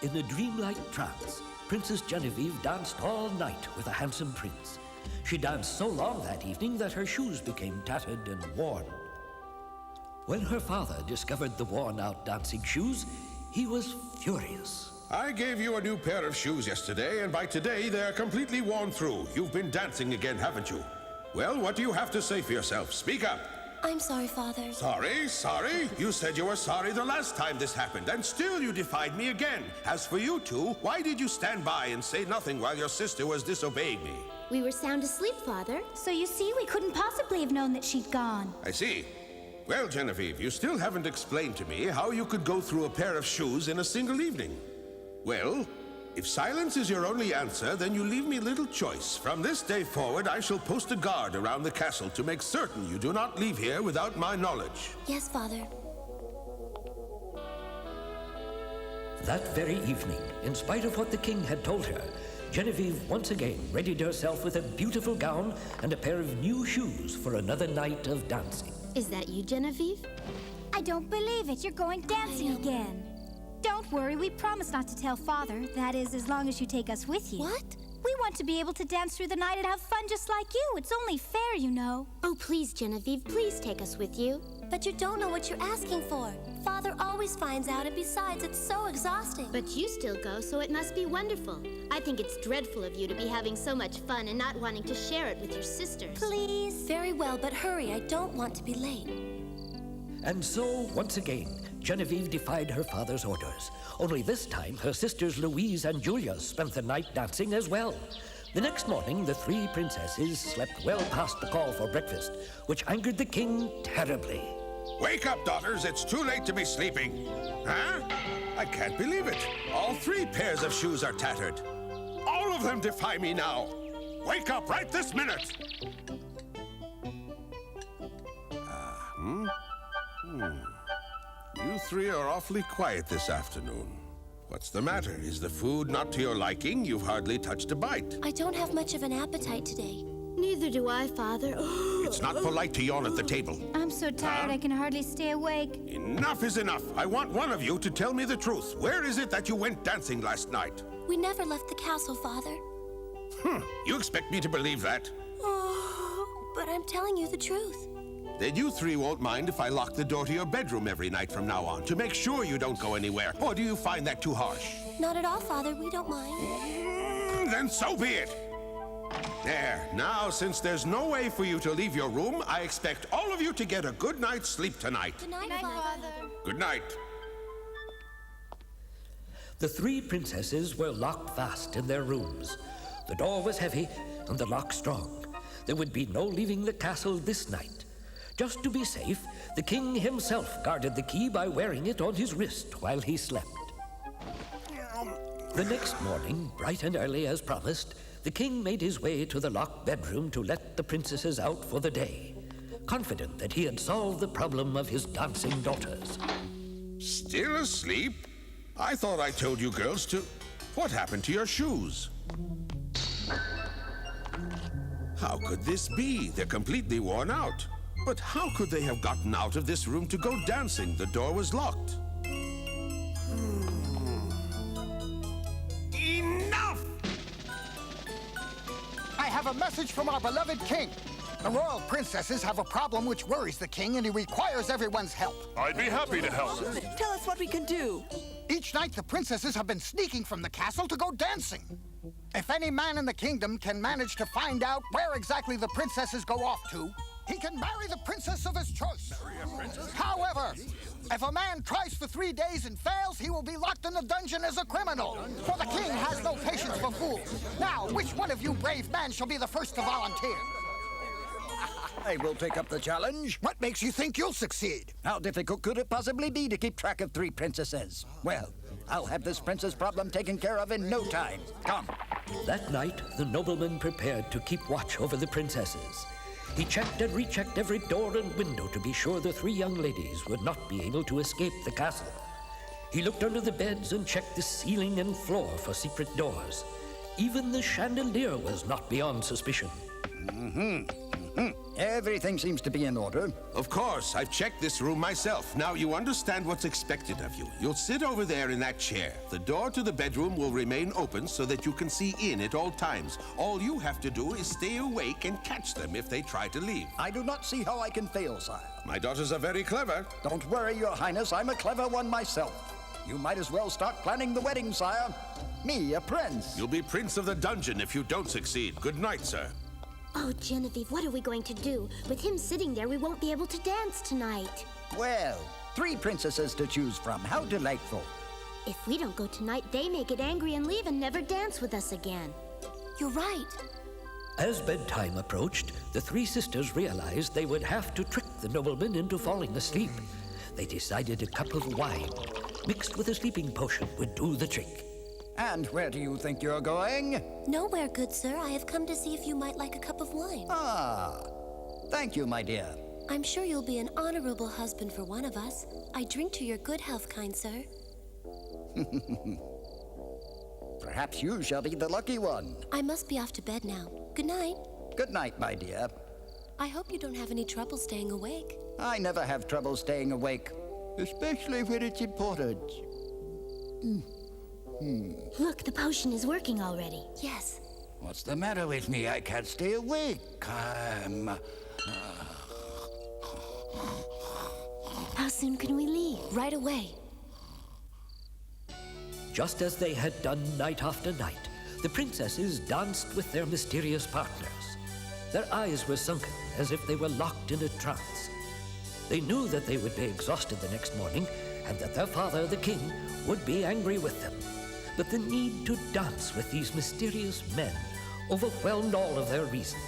In a dreamlike trance, Princess Genevieve danced all night with a handsome prince. She danced so long that evening that her shoes became tattered and worn. When her father discovered the worn-out dancing shoes, he was furious. I gave you a new pair of shoes yesterday, and by today they're completely worn through. You've been dancing again, haven't you? Well, what do you have to say for yourself? Speak up. I'm sorry, Father. Sorry? You said you were sorry the last time this happened, and still you defied me again. As for you two, why did you stand by and say nothing while your sister was disobeying me? We were sound asleep, Father. So you see, we couldn't possibly have known that she'd gone. I see. Well, Genevieve, you still haven't explained to me how you could go through a pair of shoes in a single evening. Well, if silence is your only answer, then you leave me little choice. From this day forward, I shall post a guard around the castle to make certain you do not leave here without my knowledge. Yes, Father. That very evening, in spite of what the king had told her, Genevieve once again readied herself with a beautiful gown and a pair of new shoes for another night of dancing. Is that you, Genevieve? I don't believe it. You're going dancing again. Don't worry, we promise not to tell Father. That is, as long as you take us with you. What? We want to be able to dance through the night and have fun just like you. It's only fair, you know. Oh, please, Genevieve, please take us with you. But you don't know what you're asking for. Father always finds out, and besides, it's so exhausting. But you still go, so it must be wonderful. I think it's dreadful of you to be having so much fun and not wanting to share it with your sisters. Please. Very well, but hurry. I don't want to be late. And so, once again, Genevieve defied her father's orders. Only this time, her sisters Louise and Julia spent the night dancing as well. The next morning, the three princesses slept well past the call for breakfast, which angered the king terribly. Wake up, daughters. It's too late to be sleeping. Huh? I can't believe it. All three pairs of shoes are tattered. All of them defy me now. Wake up right this minute. You three are awfully quiet this afternoon. What's the matter? Is the food not to your liking? You've hardly touched a bite. I don't have much of an appetite today. Neither do I, Father. It's not polite to yawn at the table. I'm so tired I can hardly stay awake. Enough is enough. I want one of you to tell me the truth. Where is it that you went dancing last night? We never left the castle, Father. You expect me to believe that? Oh, but I'm telling you the truth. Then you three won't mind if I lock the door to your bedroom every night from now on to make sure you don't go anywhere. Or do you find that too harsh? Not at all, Father. We don't mind. Then so be it. There. Now, since there's no way for you to leave your room, I expect all of you to get a good night's sleep tonight. Good night, Night, Father. Father. Good night. The three princesses were locked fast in their rooms. The door was heavy and the lock strong. There would be no leaving the castle this night. Just to be safe, the king himself guarded the key by wearing it on his wrist while he slept. The next morning, bright and early as promised, the king made his way to the locked bedroom to let the princesses out for the day, confident that he had solved the problem of his dancing daughters. Still asleep? I thought I told you girls to... What happened to your shoes? How could this be? They're completely worn out. But how could they have gotten out of this room to go dancing? The door was locked. Enough! I have a message from our beloved king. The royal princesses have a problem which worries the king, and he requires everyone's help. I'd be happy to help. Tell us what we can do. Each night, the princesses have been sneaking from the castle to go dancing. If any man in the kingdom can manage to find out where exactly the princesses go off to, he can marry the princess of his choice. However, if a man tries for 3 days and fails, he will be locked in the dungeon as a criminal. For the king has no patience for fools. Now, which one of you brave men shall be the first to volunteer? I will take up the challenge. What makes you think you'll succeed? How difficult could it possibly be to keep track of 3 princesses? Well, I'll have this princess problem taken care of in no time. Come. That night, the nobleman prepared to keep watch over the princesses. He checked and rechecked every door and window to be sure the 3 young ladies would not be able to escape the castle. He looked under the beds and checked the ceiling and floor for secret doors. Even the chandelier was not beyond suspicion. Everything seems to be in order. Of course, I've checked this room myself. Now you understand what's expected of you. You'll sit over there in that chair. The door to the bedroom will remain open so that you can see in at all times. All you have to do is stay awake and catch them if they try to leave. I do not see how I can fail, sire. My daughters are very clever. Don't worry, Your Highness. I'm a clever one myself. You might as well start planning the wedding, sire. Me, a prince. You'll be prince of the dungeon if you don't succeed. Good night, sir. Oh, Genevieve, what are we going to do? With him sitting there, we won't be able to dance tonight. Well, 3 princesses to choose from. How delightful. If we don't go tonight, they may get angry and leave and never dance with us again. You're right. As bedtime approached, the 3 sisters realized they would have to trick the nobleman into falling asleep. They decided a cup of wine, mixed with a sleeping potion, would do the trick. And where do you think you're going? Nowhere, good sir. I have come to see if you might like a cup of wine. Ah, thank you, my dear. I'm sure you'll be an honorable husband for one of us. I drink to your good health, kind sir. Perhaps you shall be the lucky one. I must be off to bed now. Good night. Good night, my dear. I hope you don't have any trouble staying awake. I never have trouble staying awake, especially when it's important. Look, the potion is working already. Yes. What's the matter with me? I can't stay awake. How soon can we leave? Right away. Just as they had done night after night, the princesses danced with their mysterious partners. Their eyes were sunken as if they were locked in a trance. They knew that they would be exhausted the next morning and that their father, the king, would be angry with them. But the need to dance with these mysterious men overwhelmed all of their reason.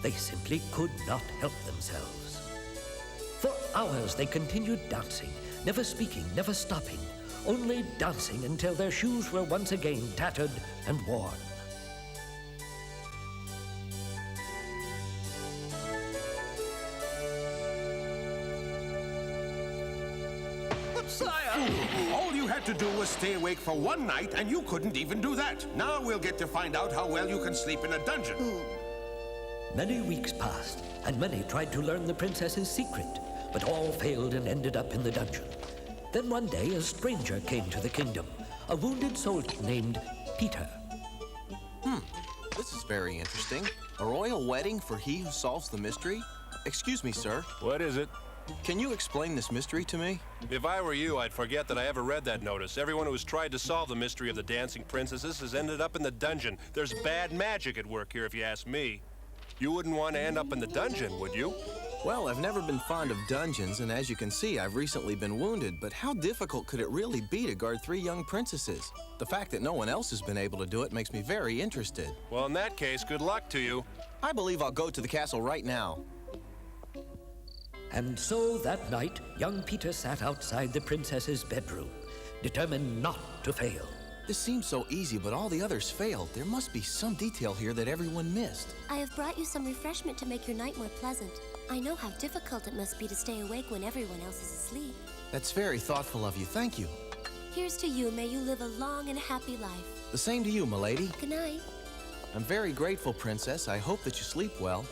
They simply could not help themselves. For hours they continued dancing, never speaking, never stopping, only dancing until their shoes were once again tattered and worn. Sire! All you had to do was stay awake for one night, and you couldn't even do that. Now we'll get to find out how well you can sleep in a dungeon. Many weeks passed, and many tried to learn the princess's secret, but all failed and ended up in the dungeon. Then one day a stranger came to the kingdom, a wounded soldier named Peter. This is very interesting. A royal wedding for he who solves the mystery? Excuse me, sir. What is it? Can you explain this mystery to me? If I were you, I'd forget that I ever read that notice. Everyone who has tried to solve the mystery of the dancing princesses has ended up in the dungeon. There's bad magic at work here, if you ask me. You wouldn't want to end up in the dungeon, would you? Well, I've never been fond of dungeons, and as you can see, I've recently been wounded, but how difficult could it really be to guard 3 young princesses? The fact that no one else has been able to do it makes me very interested. Well, in that case, good luck to you. I believe I'll go to the castle right now. And so that night, young Peter sat outside the princess's bedroom, determined not to fail. This seems so easy, but all the others failed. There must be some detail here that everyone missed. I have brought you some refreshment to make your night more pleasant. I know how difficult it must be to stay awake when everyone else is asleep. That's very thoughtful of you. Thank you. Here's to you. May you live a long and happy life. The same to you, milady. Good night. I'm very grateful, Princess. I hope that you sleep well.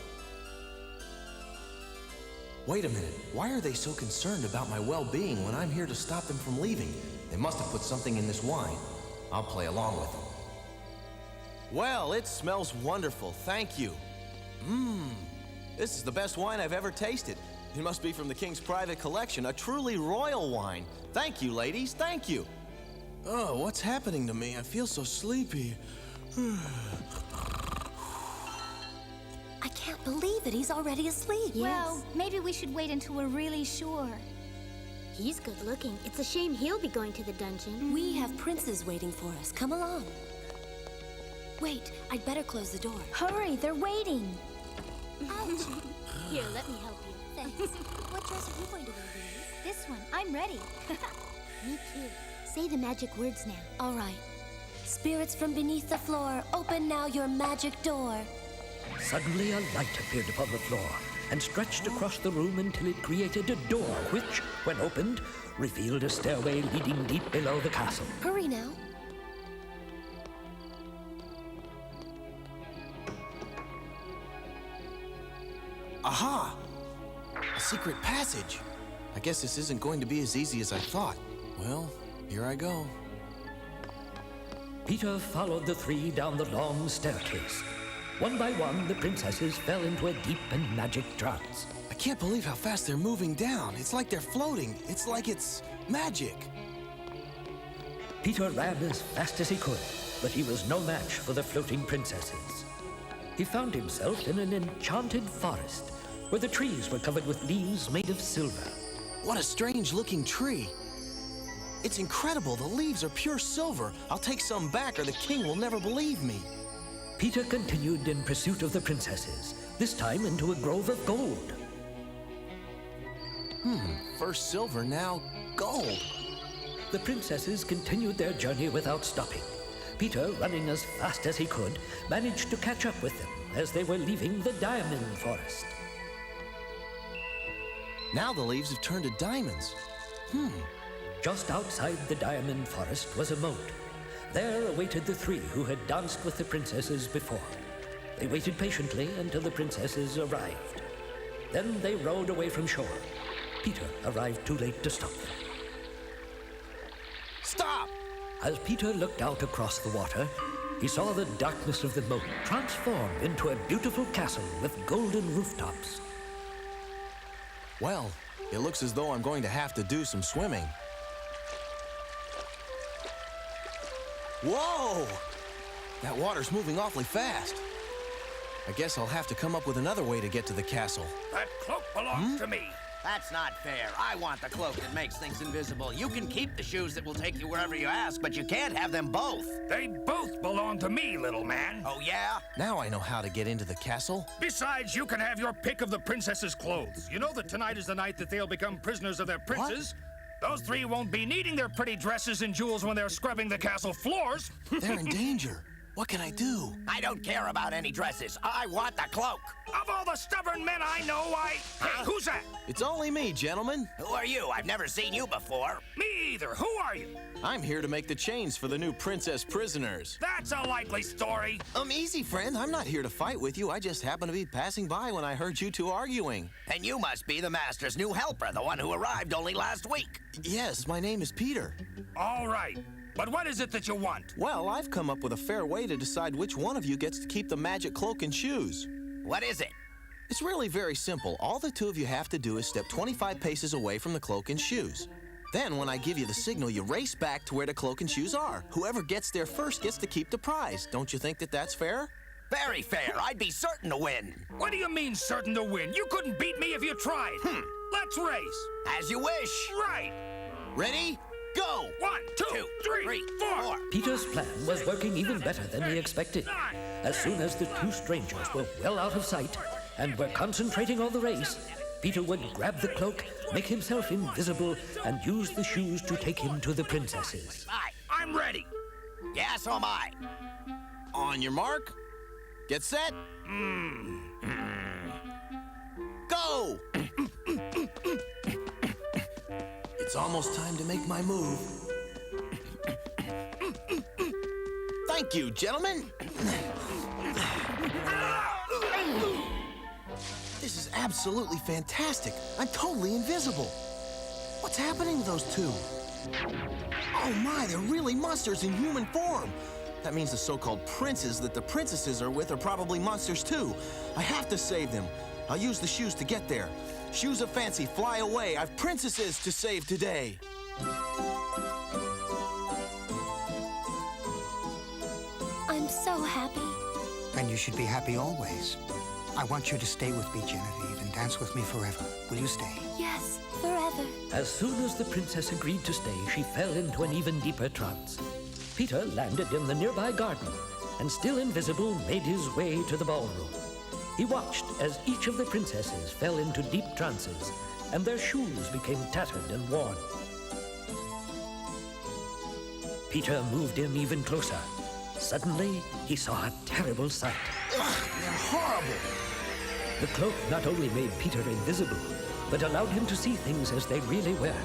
Wait a minute. Why are they so concerned about my well-being when I'm here to stop them from leaving? They must have put something in this wine. I'll play along with them. Well, it smells wonderful. Thank you. This is the best wine I've ever tasted. It must be from the king's private collection, a truly royal wine. Thank you, ladies. Thank you. Oh, what's happening to me? I feel so sleepy. I can't believe it. He's already asleep. Well, maybe we should wait until we're really sure. He's good looking. It's a shame he'll be going to the dungeon. We have princes waiting for us. Come along. Wait, I'd better close the door. Hurry, they're waiting. Ouch. Here, let me help you. Thanks. What dress are you going to wear, Louise? This one, I'm ready. Me too. Say the magic words now. All right. Spirits from beneath the floor, open now your magic door. Suddenly a light appeared upon the floor and stretched across the room until it created a door which, when opened, revealed a stairway leading deep below the castle. Hurry now. Aha! A secret passage. I guess this isn't going to be as easy as I thought. Well, here I go. Peter followed the three down the long staircase. One by one, the princesses fell into a deep and magic trance. I can't believe how fast they're moving down. It's like they're floating. It's like it's magic. Peter ran as fast as he could, but he was no match for the floating princesses. He found himself in an enchanted forest, where the trees were covered with leaves made of silver. What a strange-looking tree. It's incredible. The leaves are pure silver. I'll take some back or the king will never believe me. Peter continued in pursuit of the princesses, this time into a grove of gold. First silver, now gold. The princesses continued their journey without stopping. Peter, running as fast as he could, managed to catch up with them as they were leaving the diamond forest. Now the leaves have turned to diamonds. Just outside the diamond forest was a moat. There awaited the three who had danced with the princesses before. They waited patiently until the princesses arrived. Then they rowed away from shore. Peter arrived too late to stop them. Stop! As Peter looked out across the water, he saw the darkness of the moat transform into a beautiful castle with golden rooftops. Well, it looks as though I'm going to have to do some swimming. Whoa! That water's moving awfully fast. I guess I'll have to come up with another way to get to the castle. That cloak belongs to me. That's not fair. I want the cloak that makes things invisible. You can keep the shoes that will take you wherever you ask, but you can't have them both. They both belong to me, little man. Oh, yeah? Now I know how to get into the castle. Besides, you can have your pick of the princess's clothes. You know that tonight is the night that they'll become prisoners of their princes. Those three won't be needing their pretty dresses and jewels when they're scrubbing the castle floors. They're in danger. What can I do? I don't care about any dresses. I want the cloak. Of all the stubborn men I know, Hey, who's that? It's only me, gentlemen. Who are you? I've never seen you before. Me either. Who are you? I'm here to make the chains for the new princess prisoners. That's a likely story. Easy, friend. I'm not here to fight with you. I just happened to be passing by when I heard you two arguing. And you must be the master's new helper, the one who arrived only last week. Yes, my name is Peter. All right. But what is it that you want? Well, I've come up with a fair way to decide which one of you gets to keep the magic cloak and shoes. What is it? It's really very simple. All the two of you have to do is step 25 paces away from the cloak and shoes. Then, when I give you the signal, you race back to where the cloak and shoes are. Whoever gets there first gets to keep the prize. Don't you think that that's fair? Very fair. I'd be certain to win. What do you mean, certain to win? You couldn't beat me if you tried. Let's race. As you wish. Right. Ready? Go! 1, 2, 3, 4. Peter's plan was working even better than he expected. As soon as the two strangers were well out of sight and were concentrating on the race, Peter would grab the cloak, make himself invisible, and use the shoes to take him to the princesses. I'm ready. Yeah, so am I. On your mark, get set, go! It's almost time to make my move. Thank you, gentlemen. This is absolutely fantastic. I'm totally invisible. What's happening to those two? Oh my, they're really monsters in human form. That means the so-called princes that the princesses are with are probably monsters too. I have to save them. I'll use the shoes to get there. Shoes of fancy, fly away. I've princesses to save today. I'm so happy. And you should be happy always. I want you to stay with me, Genevieve, and dance with me forever. Will you stay? Yes, forever. As soon as the princess agreed to stay, she fell into an even deeper trance. Peter landed in the nearby garden and, still invisible, made his way to the ballroom. He watched as each of the princesses fell into deep trances, and their shoes became tattered and worn. Peter moved in even closer. Suddenly, he saw a terrible sight. They're horrible. The cloak not only made Peter invisible, but allowed him to see things as they really were.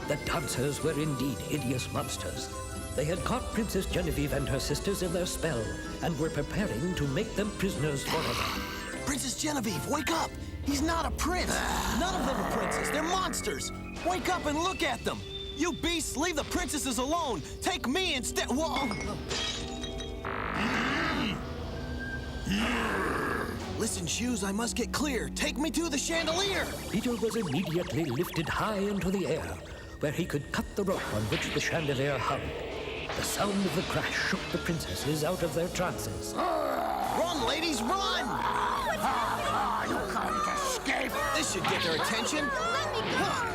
The dancers were indeed hideous monsters. They had caught Princess Genevieve and her sisters in their spell and were preparing to make them prisoners forever. Princess Genevieve, wake up! He's not a prince. None of them are princes. They're monsters. Wake up and look at them. You beasts, leave the princesses alone. Take me instead. Whoa. Listen, Shoes, I must get clear. Take me to the chandelier. Peter was immediately lifted high into the air, where he could cut the rope on which the chandelier hung. The sound of the crash shook the princesses out of their trances. Run, ladies, run! You can't escape. This should get their attention. Let me go!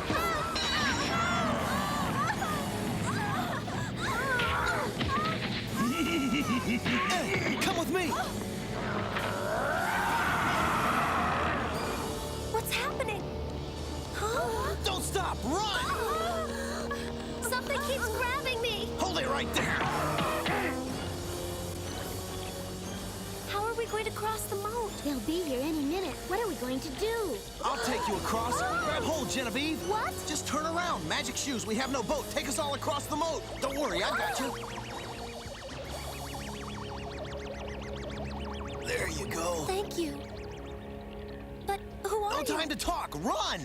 Hey, come with me. What's happening? Huh? Don't stop, run! Something keeps grabbing me. Hold it right there. How are we going to cross the moat? They'll be here any minute. What are we going to do? I'll take you across. Grab hold, Genevieve. What? Just turn around. Magic Shoes, we have no boat. Take us all across the moat. Don't worry, I got you. There you go. Thank you. But who are No you? time to talk. Run!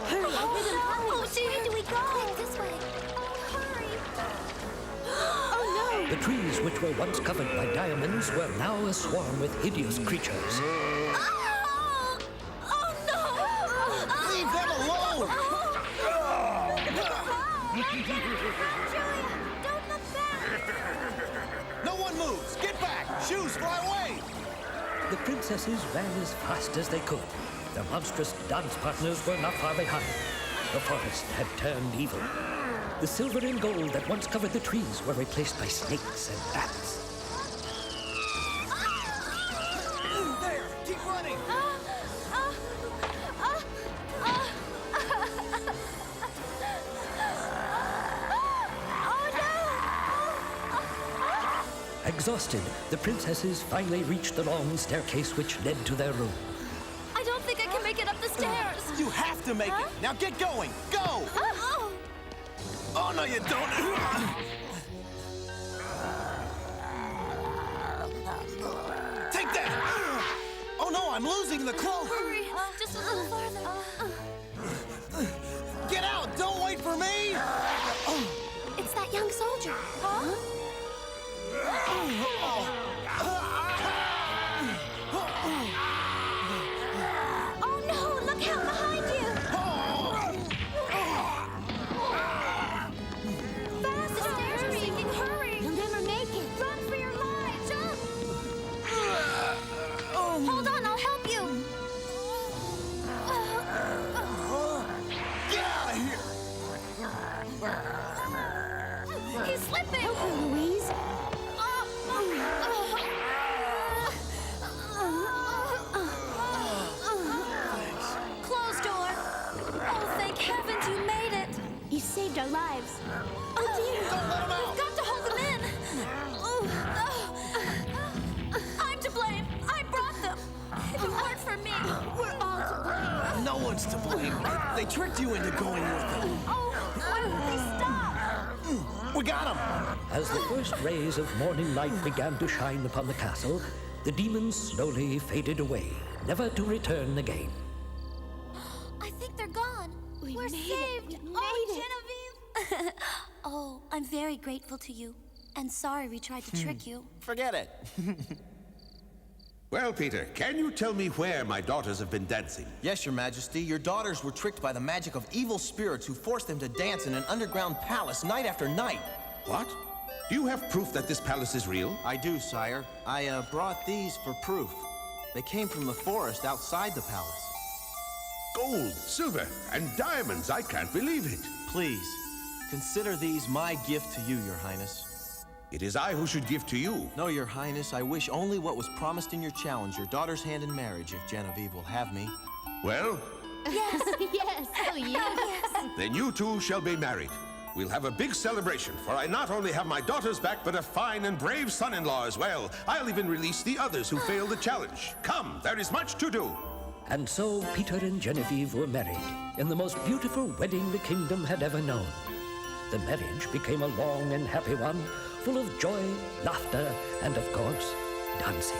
Hurry! Oh, dear. Where do we go? Quick, this way. Hurry! Oh, no! The trees, which were once covered by diamonds, were now aswarm with hideous creatures. Oh! Oh, no! Leave them alone! Julia, don't look back! No one moves. Get back. Shoes, fly away. The princesses ran as fast as they could. Their monstrous dance partners were not far behind. The forest had turned evil. The silver and gold that once covered the trees were replaced by snakes and bats. There, keep running. Exhausted, the princesses finally reached the long staircase which led to their room. I don't think I can make it up the stairs. You have to make it. Now get going. Go. Oh! Oh, no, you don't. Take that. Oh, no, I'm losing the cloak. Hurry! Just a little farther. Get out. Don't wait for me. It's that young soldier. Huh? Oh no! Look out behind you! Fast! The stairs are sinking! Hurry! You'll never make it. Run for your life! Jump! Hold on, I'll help you. Get out of here. He's slipping! Help her, Louise. Closed door. Oh, thank heavens you made it. You saved our lives. Oh, dear. Don't let him out. We've got to hold them in. I'm to blame. I brought them. If it weren't for me, we're all to blame. No one's to blame. They tricked you into going with them. Oh, why won't they stop? We got him. As the first rays of morning light began to shine upon the castle, the demons slowly faded away, never to return again. I think they're gone. We're saved. We made it. Genevieve. Oh, I'm very grateful to you. And sorry we tried to trick you. Forget it. Well, Peter, can you tell me where my daughters have been dancing? Yes, Your Majesty. Your daughters were tricked by the magic of evil spirits who forced them to dance in an underground palace night after night. What? Do you have proof that this palace is real? I do, sire. I brought these for proof. They came from the forest outside the palace. Gold, silver, and diamonds. I can't believe it. Please, consider these my gift to you, Your Highness. It is I who should give to you. No, Your Highness, I wish only what was promised in your challenge, your daughter's hand in marriage, if Genevieve will have me. Well, Yes. Yes. Oh, yes. then you two shall be married. We'll have a big celebration, for I not only have my daughters back, but a fine and brave son-in-law as well. I'll even release the others who failed the challenge. Come, there is much to do. And so Peter and Genevieve were married in the most beautiful wedding the kingdom had ever known. The marriage became a long and happy one, full of joy, laughter, and of course, dancing.